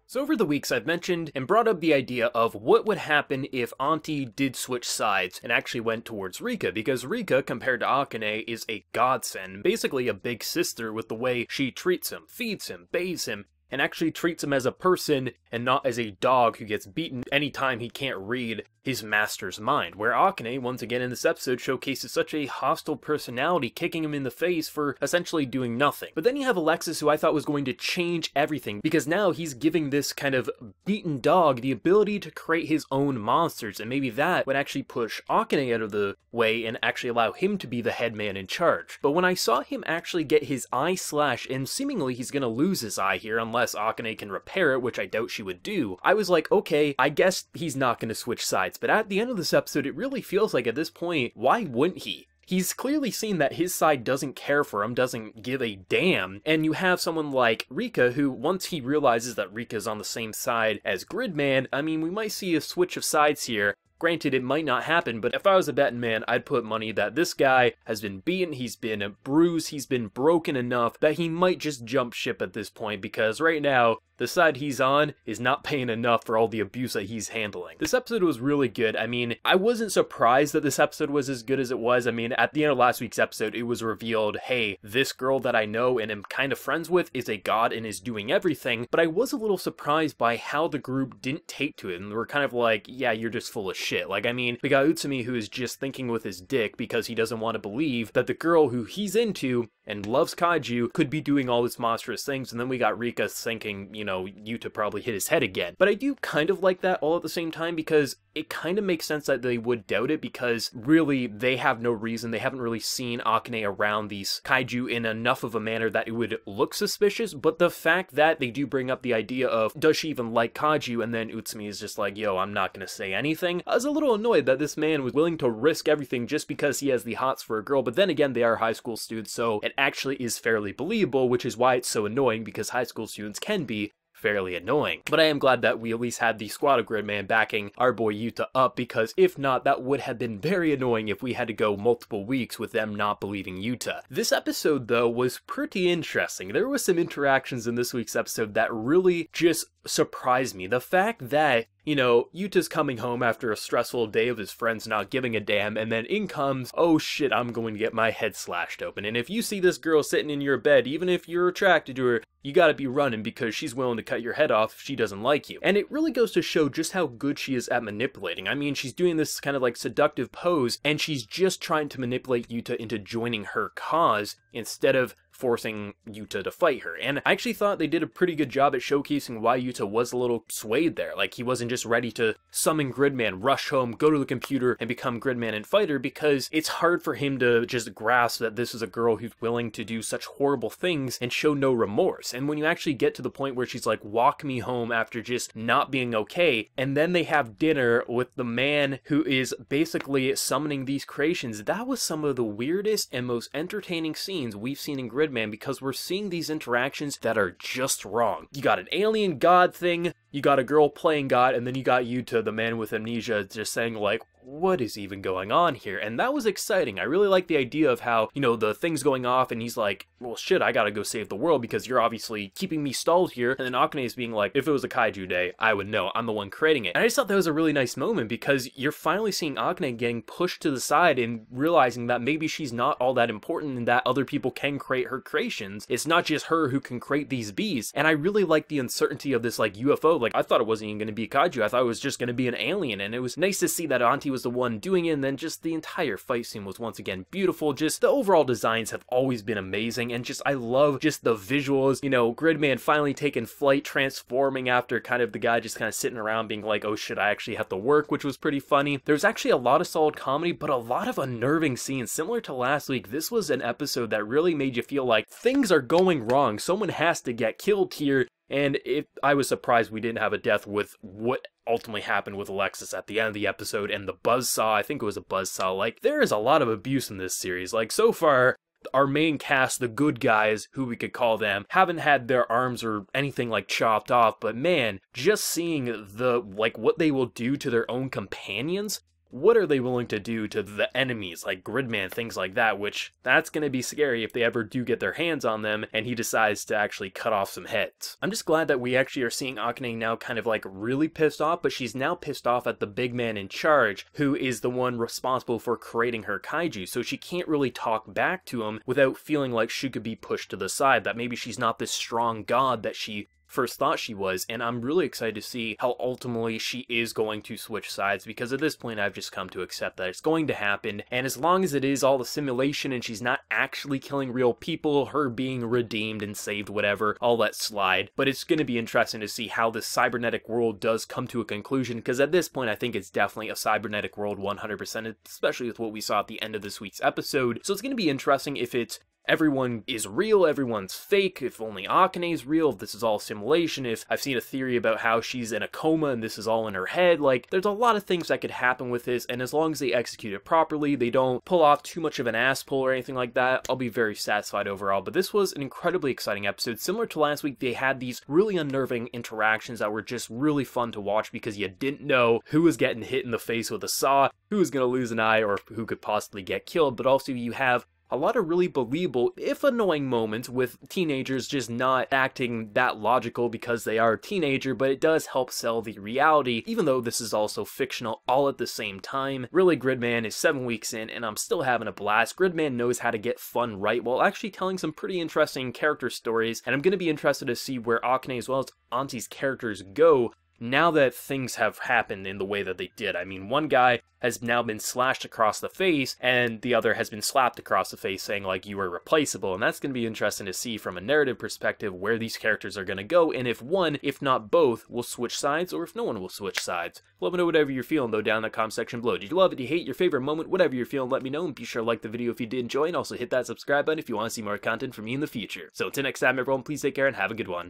So over the weeks I've mentioned and brought up the idea of what would happen if Anti did switch sides and actually went towards Rika, because Rika, compared to Akane, is a godsend, basically a big sister with the way she treats him, feeds him, bathes him, and actually treats him as a person and not as a dog who gets beaten anytime he can't read his master's mind, where Akane, once again in this episode, showcases such a hostile personality, kicking him in the face for essentially doing nothing. But then you have Alexis, who I thought was going to change everything, because now he's giving this kind of beaten dog the ability to create his own monsters, and maybe that would actually push Akane out of the way and actually allow him to be the head man in charge. But when I saw him actually get his eye slashed, and seemingly he's gonna lose his eye here unless Akane can repair it, which I doubt she would do, I was like, okay, I guess he's not gonna switch sides. But at the end of this episode, it really feels like at this point, why wouldn't he? He's clearly seen that his side doesn't care for him, doesn't give a damn, and you have someone like Rika who, once he realizes that Rika's on the same side as Gridman, I mean, we might see a switch of sides here. Granted, it might not happen, but if I was a betting man, I'd put money that this guy has been beaten, he's been bruised, he's been broken enough that he might just jump ship at this point, because right now, the side he's on is not paying enough for all the abuse that he's handling. This episode was really good. I mean, I wasn't surprised that this episode was as good as it was. I mean, at the end of last week's episode, it was revealed, hey, this girl that I know and am kind of friends with is a god and is doing everything, but I was a little surprised by how the group didn't take to it, and were kind of like, yeah, you're just full of shit. Like, I mean, we got Utsumi, who is just thinking with his dick because he doesn't want to believe that the girl who he's into and loves kaiju could be doing all these monstrous things, and then we got Rika thinking, you know, Yuta probably hit his head again. But I do kind of like that all at the same time, because it kind of makes sense that they would doubt it, because really they have no reason, they haven't really seen Akane around these kaiju in enough of a manner that it would look suspicious. But the fact that they do bring up the idea of, does she even like kaiju, and then Utsumi is just like, yo, I'm not gonna say anything, I was a little annoyed that this man was willing to risk everything just because he has the hots for a girl. But then again, they are high school students, so it actually is fairly believable, which is why it's so annoying, because high school students can be fairly annoying. But I am glad that we at least had the squad of Gridman backing our boy Yuta up, because if not, that would have been very annoying if we had to go multiple weeks with them not believing Yuta. This episode, though, was pretty interesting. There was some interactions in this week's episode that really just surprised me. The fact that, you know, Yuta's coming home after a stressful day of his friends not giving a damn, and then in comes, oh shit, I'm going to get my head slashed open. And if you see this girl sitting in your bed, even if you're attracted to her, you gotta be running, because she's willing to cut your head off if she doesn't like you. And it really goes to show just how good she is at manipulating. I mean, she's doing this kind of like seductive pose, and she's just trying to manipulate Yuta into joining her cause instead of forcing Yuta to fight her. And I actually thought they did a pretty good job at showcasing why Yuta was a little swayed there. Like, he wasn't just ready to summon Gridman, rush home, go to the computer, and become Gridman and fighter, because it's hard for him to just grasp that this is a girl who's willing to do such horrible things and show no remorse. And when you actually get to the point where she's like, walk me home after just not being okay, and then they have dinner with the man who is basically summoning these creations, that was some of the weirdest and most entertaining scenes we've seen in Gridman, because we're seeing these interactions that are just wrong. You got an alien god thing, you got a girl playing god, and then you got Yuta, the man with amnesia, just saying like, what is even going on here? And that was exciting. I really like the idea of how, you know, the thing's going off and he's like, well shit, I gotta go save the world because you're obviously keeping me stalled here. And then Akane is being like, if it was a kaiju day, I would know, I'm the one creating it. And I just thought that was a really nice moment, because you're finally seeing Akane getting pushed to the side and realizing that maybe she's not all that important and that other people can create her creations. It's not just her who can create these beasts. And I really like the uncertainty of this like UFO. Like, I thought it wasn't even going to be a kaiju. I thought it was just going to be an alien. And it was nice to see that Anti was the one doing it, and then just the entire fight scene was once again beautiful. Just the overall designs have always been amazing, and just I love just the visuals, you know, Gridman finally taking flight, transforming after kind of the guy just kind of sitting around being like, oh shit, I actually have to work, which was pretty funny. There's actually a lot of solid comedy, but a lot of unnerving scenes. Similar to last week, this was an episode that really made you feel like things are going wrong, someone has to get killed here. And I was surprised we didn't have a death with what ultimately happened with Alexis at the end of the episode, and the buzzsaw, I think it was a buzzsaw. Like, there is a lot of abuse in this series. Like, so far, our main cast, the good guys, who we could call them, haven't had their arms or anything like chopped off, but man, just seeing the, like, what they will do to their own companions what are they willing to do to the enemies like Gridman, things like that, which that's going to be scary if they ever do get their hands on them and he decides to actually cut off some heads. I'm just glad that we actually are seeing Akane now kind of like really pissed off, but she's now pissed off at the big man in charge, who is the one responsible for creating her kaiju, so she can't really talk back to him without feeling like she could be pushed to the side, that maybe she's not this strong god that she first thought she was. And I'm really excited to see how ultimately she is going to switch sides, because at this point I've just come to accept that it's going to happen, and as long as it is all the simulation and she's not actually killing real people, her being redeemed and saved, whatever, I'll let slide. But it's going to be interesting to see how this cybernetic world does come to a conclusion, because at this point I think it's definitely a cybernetic world 100%, especially with what we saw at the end of this week's episode. So it's going to be interesting if it's everyone is real, everyone's fake, if only Akane is real, if this is all simulation, if I've seen a theory about how she's in a coma and this is all in her head. Like, there's a lot of things that could happen with this, and as long as they execute it properly, they don't pull off too much of an ass pull or anything like that, I'll be very satisfied overall. But this was an incredibly exciting episode. Similar to last week, they had these really unnerving interactions that were just really fun to watch, because you didn't know who was getting hit in the face with a saw, who was going to lose an eye, or who could possibly get killed. But also you have a lot of really believable, if annoying, moments with teenagers just not acting that logical because they are a teenager, but it does help sell the reality, even though this is also fictional all at the same time. Really, Gridman is 7 weeks in, and I'm still having a blast. Gridman knows how to get fun right while actually telling some pretty interesting character stories, and I'm going to be interested to see where Akane as well as Anti's characters go now that things have happened in the way that they did. I mean, one guy has now been slashed across the face, and the other has been slapped across the face, saying, like, you are replaceable. And that's going to be interesting to see from a narrative perspective where these characters are going to go, and if one, if not both, will switch sides, or if no one will switch sides. Let me know whatever you're feeling, though, down in the comment section below. Did you love it? Did you hate? Your favorite moment? Whatever you're feeling, let me know, and be sure to like the video if you did enjoy, and also hit that subscribe button if you want to see more content from me in the future. So until next time, everyone, please take care and have a good one.